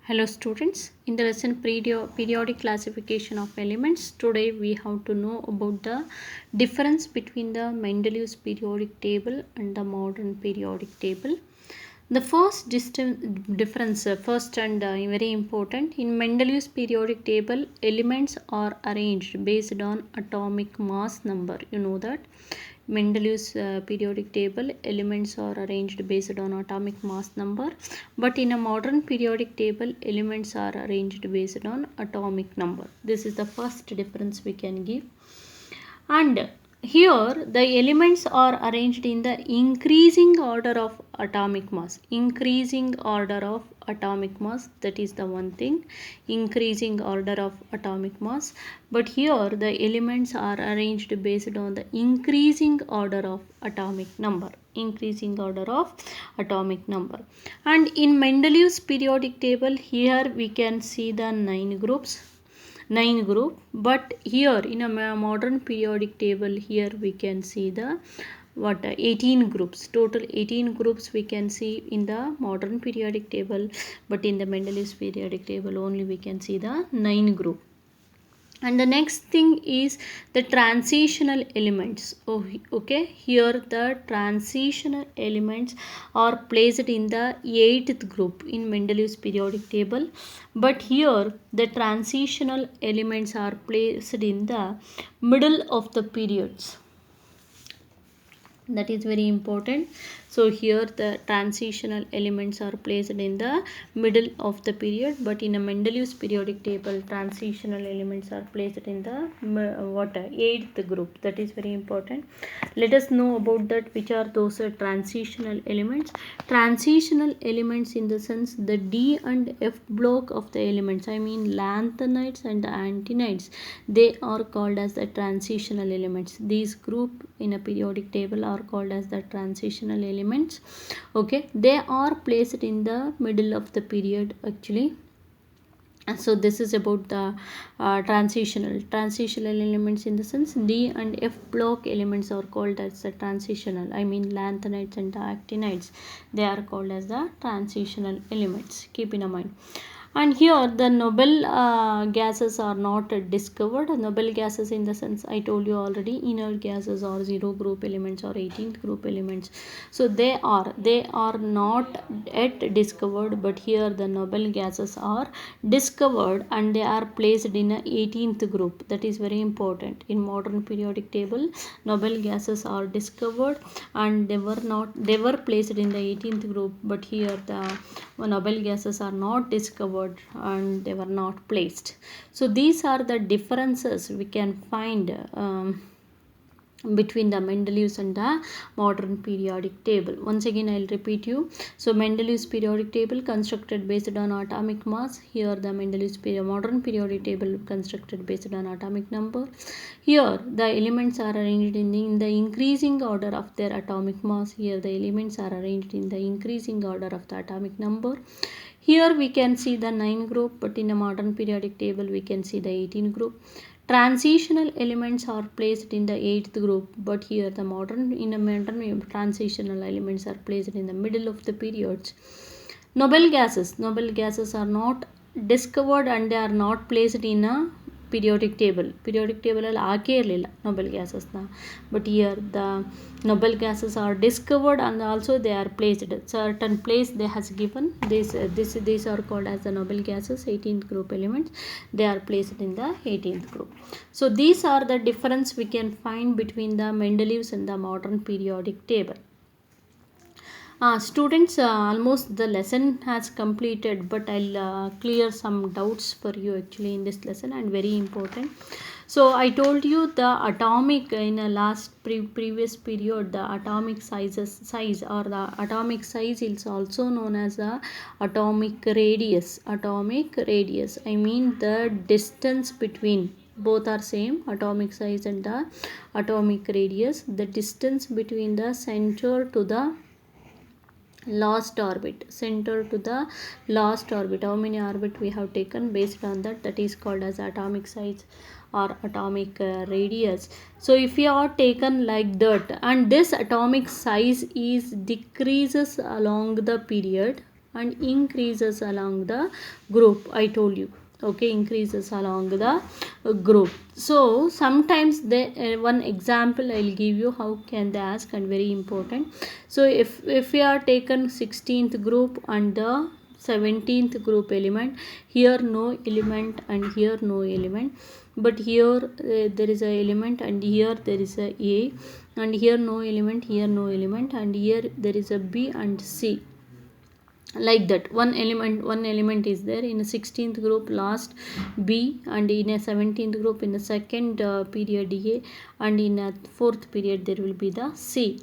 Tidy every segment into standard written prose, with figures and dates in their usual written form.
Hello students, in the lesson periodic classification of elements, today we have to know about the difference between the Mendeleev's periodic table and the modern periodic table. The first difference, first and very important, in Mendeleev's periodic table, elements are arranged based on atomic mass number. You know that. Mendeleev's periodic table, elements are arranged based on atomic mass number, but in a modern periodic table, elements are arranged based on atomic number. This is the first difference we can give. And here the elements are arranged in the increasing order of atomic mass. Increasing order of atomic mass, that is the one thing. Increasing order of atomic mass. But here the elements are arranged based on the increasing order of atomic number. Increasing order of atomic number. And in Mendeleev's periodic table, here we can see the 9 groups. 9 group, but here in a modern periodic table, here we can see the 18 groups. Total 18 groups we can see in the modern periodic table, but in the Mendeleev's periodic table only we can see the 9 group. And the next thing is the transitional elements. Okay, here the transitional elements are placed in the 8th group in Mendeleev's periodic table, but here the transitional elements are placed in the middle of the periods. That is very important. So here the transitional elements are placed in the middle of the period, but in a Mendeleev's periodic table, transitional elements are placed in the 8th group. That is very important. Let us know about that, which are those transitional elements. Transitional elements in the sense the D and F block of the elements, I mean lanthanides and actinides, they are called as the transitional elements. These group in a periodic table are called as the transitional elements. Okay, they are placed in the middle of the period actually. So this is about the transitional elements in the sense D and F block elements are called as the transitional, I mean lanthanides and actinides, they are called as the transitional elements. Keep in mind. And here the noble gases are not discovered. Noble gases in the sense I told you already, inert gases or 0 group elements or 18th group elements. So they are not yet discovered, but here the noble gases are discovered and they are placed in a 18th group. That is very important. In modern periodic table, noble gases are discovered and they were placed in the 18th group, but here the noble gases are not discovered and they were not placed. So these are the differences we can find between the Mendeleev's and the modern periodic table. Once again I will repeat you. So Mendeleev's periodic table constructed based on atomic mass. Here the Mendeleev's modern periodic table constructed based on atomic number. Here the elements are arranged in the increasing order of their atomic mass. Here the elements are arranged in the increasing order of the atomic number. Here we can see the 9 group, but in a modern periodic table we can see the 18 group. Transitional elements are placed in the 8th group, but here the modern transitional elements are placed in the middle of the periods. Noble gases are not discovered and they are not placed in a periodic table ಅಲ್ಲಿ ಹಾಕೇ ಇರಲಿಲ್ಲ noble gases na, but here the noble gases are discovered and also they are placed certain place they has given these are called as the noble gases, 18th group elements, they are placed in the 18th group. So these are the difference we can find between the Mendeleev's and the modern periodic table. Students, almost the lesson has completed, but I'll clear some doubts for you actually in this lesson, and very important. So I told you the atomic in a last previous period, the atomic size or the atomic size is also known as the atomic radius. I mean the distance between, both are same, atomic size and the atomic radius, the distance between the center to the last orbit, center to the last orbit, how many orbit we have taken, based on that is called as atomic size or atomic radius. So if you are taken like that, and this atomic size is decreases along the period, and increases along the group. I told you, okay, increases along the group. So sometimes one example I'll give you how can they ask, and very important. So if we are taken 16th group and the 17th group element, here no element and here no element, but here there is a element and here there is a, and here no element, here no element, and here there is a B and C, like that. One element is there in a 16th group, last B, and in a 17th group in the second period A, and in a fourth period there will be the C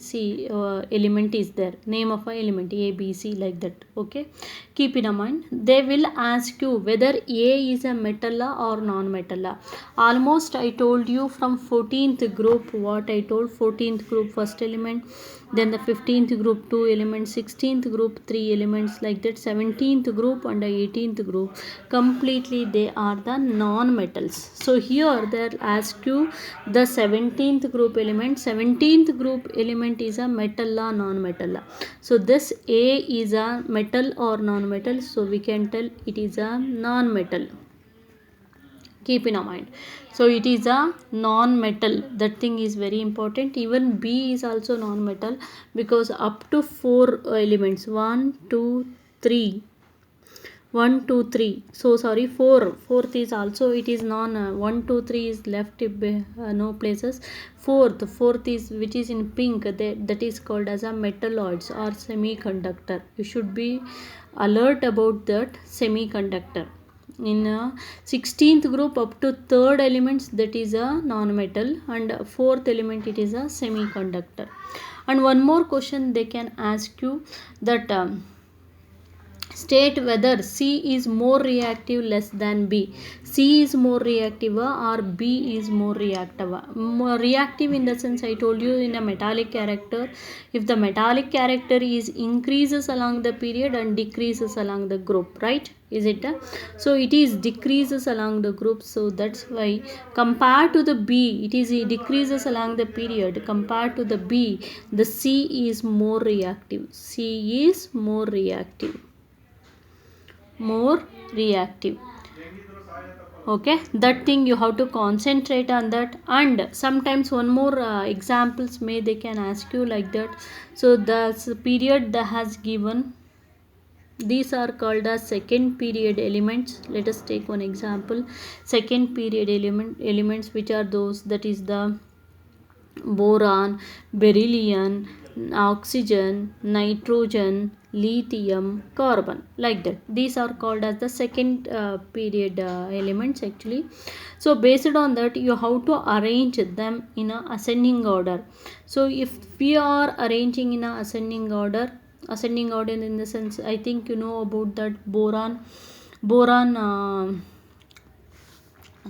element is there, name of a element A, B, C, like that. Okay, keep in mind. They will ask you whether A is a metalla or non-metalla. Almost I told you from 14th group, what I told, 14th group first element, then the 15th group 2 elements, 16th group 3 elements, like that. 17th group and the 18th group, completely they are the non-metals. So here they'll ask you the 17th group element. 17th group element is a metalla, non-metalla. So this A is a metal or non-metal, so we can tell it is a non-metal. Keep in mind. So it is a non-metal, that thing is very important. Even B is also non-metal, because up to 4 elements, 1 2 3, 1 2 3, so sorry, 4, fourth is also, it is non 1 2 3 is left, no places. Fourth is, which is in pink, that is called as a metalloids or semiconductor. You should be alert about that semiconductor. In 16th group up to third elements, that is a non-metal, and fourth element it is a semiconductor. And one more question they can ask you, that state whether C is more reactive less than B. C is more reactive or B is more reactive. More reactive in the sense, I told you, in a metallic character, if the metallic character is increases along the period and decreases along the group, right? Is it? So it is decreases along the group. So that's why compared to the B, it is decreases along the period. Compared to the B, the C is more reactive. C is more reactive. More reactive. Okay, that thing you have to concentrate on that. And sometimes one more examples they can ask you like that. So the period that has given, these are called as second period elements. Let us take one example. Second period elements, which are those, that is the boron, beryllium, oxygen, nitrogen, lithium, carbon, like that. These are called as the second period elements actually. So based on that, you have to arrange them in a ascending order. So if we are arranging in a ascending order in the sense, I think you know about that boron.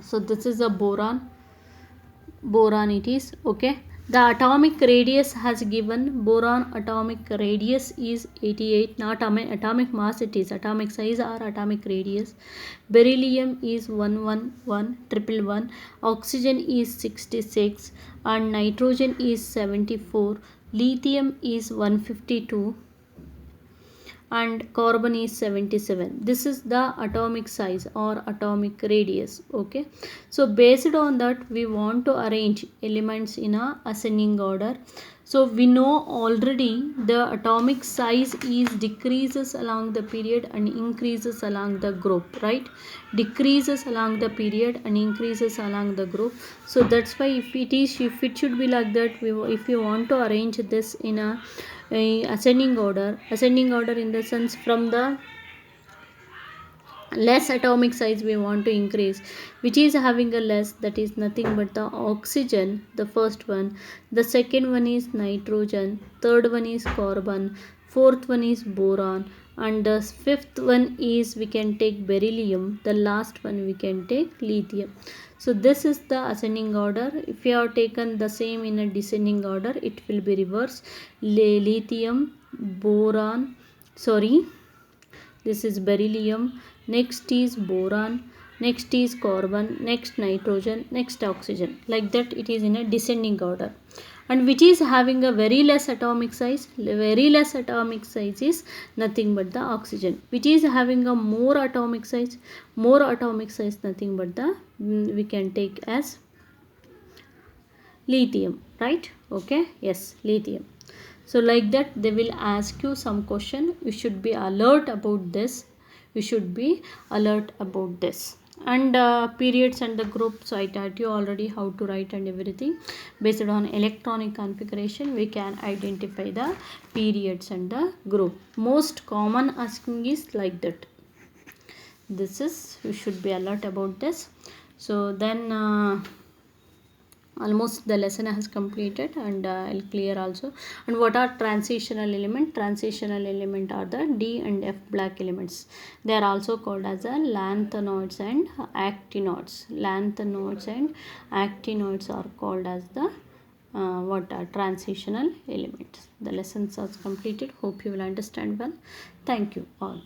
So this is a boron it is. Okay, the atomic radius has given, boron atomic radius is 88, not atomic mass, it is atomic size or atomic radius. Beryllium is 111, oxygen is 66, and nitrogen is 74, lithium is 152, and carbon is 77. This is the atomic size or atomic radius. Okay, so based on that, we want to arrange elements in a ascending order. So we know already the atomic size is decreases along the period and increases along the group, right? Decreases along the period and increases along the group. So that's why if it should be like that, if you want to arrange this in a ascending order in the sense, from the less atomic size we want to increase, which is having a less, that is nothing but the oxygen, the first one. The second one is nitrogen, third one is carbon, fourth one is boron, and the fifth one is, we can take beryllium, the last one we can take lithium. So this is the ascending order. If you have taken the same in a descending order, it will be reverse. Lithium, boron, sorry, this is beryllium, next is boron, next is carbon, next nitrogen, next oxygen. Like that it is in a descending order. And which is having a very less atomic size? Very less atomic size is nothing but the oxygen. Which is having a more atomic size? More atomic size nothing but the we can take as lithium, right? Okay, yes, lithium. So like that they will ask you some question. You should be alert about this. You should be alert about this. And periods and the groups, I taught you already how to write and everything. Based on electronic configuration we can identify the periods and the group. Most common asking is like that. This is, you should be alert about this. So then almost the lesson has completed, and I'll clear also. And what are transitional element? Transitional element are the D and F black elements. They are also called as a lanthanoids and actinoids. Lanthanoids and actinoids are called as the what are transitional elements. The lessons are completed. Hope you will understand well. Thank you all.